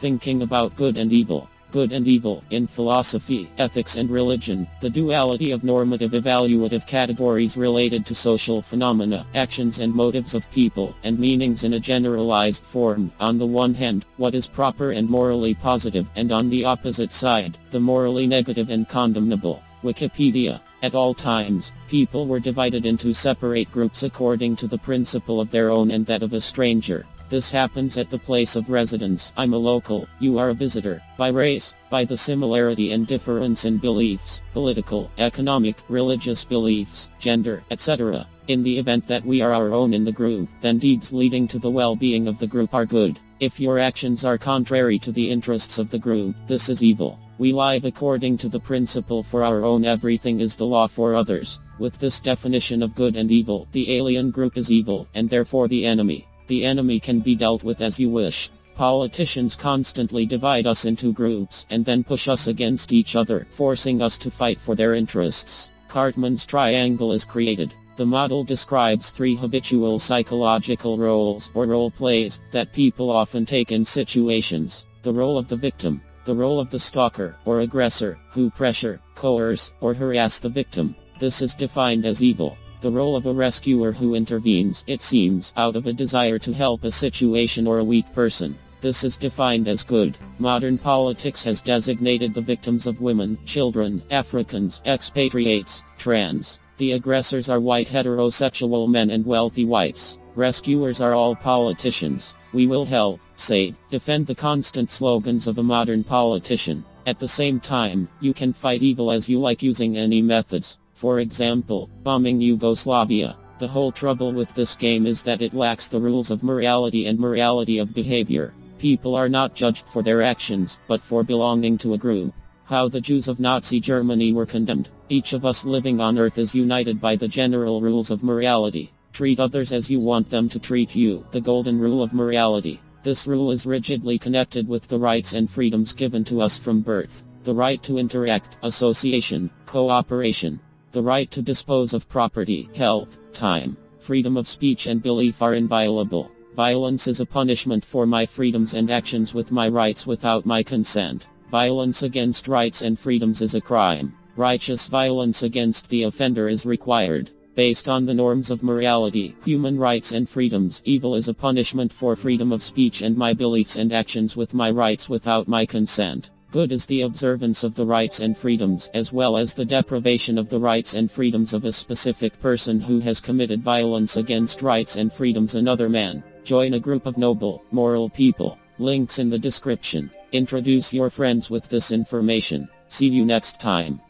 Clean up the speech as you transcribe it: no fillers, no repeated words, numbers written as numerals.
Thinking about good and evil. Good and evil, in philosophy, ethics and religion, the duality of normative-evaluative categories related to social phenomena, actions and motives of people, and meanings in a generalized form. On the one hand, what is proper and morally positive, and on the opposite side, the morally negative and condemnable. Wikipedia. At all times, people were divided into separate groups according to the principle of their own and that of a stranger. This happens at the place of residence. I'm a local, you are a visitor. By race, by the similarity and difference in beliefs, political, economic, religious beliefs, gender, etc. In the event that we are our own in the group, then deeds leading to the well-being of the group are good. If your actions are contrary to the interests of the group, this is evil. We live according to the principle for our own, everything is the law for others. With this definition of good and evil, the alien group is evil, and therefore the enemy. The enemy can be dealt with as you wish. Politicians constantly divide us into groups, and then push us against each other, forcing us to fight for their interests. Cartman's triangle is created. The model describes three habitual psychological roles, or role plays, that people often take in situations. The role of the victim. The role of the stalker, or aggressor, who pressure, coerce, or harass the victim. This is defined as evil. The role of a rescuer who intervenes, it seems, out of a desire to help a situation or a weak person. This is defined as good. Modern politics has designated the victims of women, children, Africans, expatriates, trans. The aggressors are white heterosexual men and wealthy whites. Rescuers are all politicians. We will help, save, defend, the constant slogans of a modern politician. At the same time, you can fight evil as you like using any methods. For example, bombing Yugoslavia. The whole trouble with this game is that it lacks the rules of morality and morality of behavior. People are not judged for their actions, but for belonging to a group. How the Jews of Nazi Germany were condemned. Each of us living on earth is united by the general rules of morality. Treat others as you want them to treat you, the golden rule of morality. This rule is rigidly connected with the rights and freedoms given to us from birth. The right to interact, association, cooperation. The right to dispose of property, health, time, freedom of speech and belief are inviolable. Violence is a punishment for my freedoms and actions with my rights without my consent. Violence against rights and freedoms is a crime. Righteous violence against the offender is required. Based on the norms of morality, human rights and freedoms, evil is a punishment for freedom of speech and my beliefs and actions with my rights without my consent. Good is the observance of the rights and freedoms, as well as the deprivation of the rights and freedoms of a specific person who has committed violence against rights and freedoms another man. Join a group of noble, moral people. Links in the description. Introduce your friends with this information. See you next time.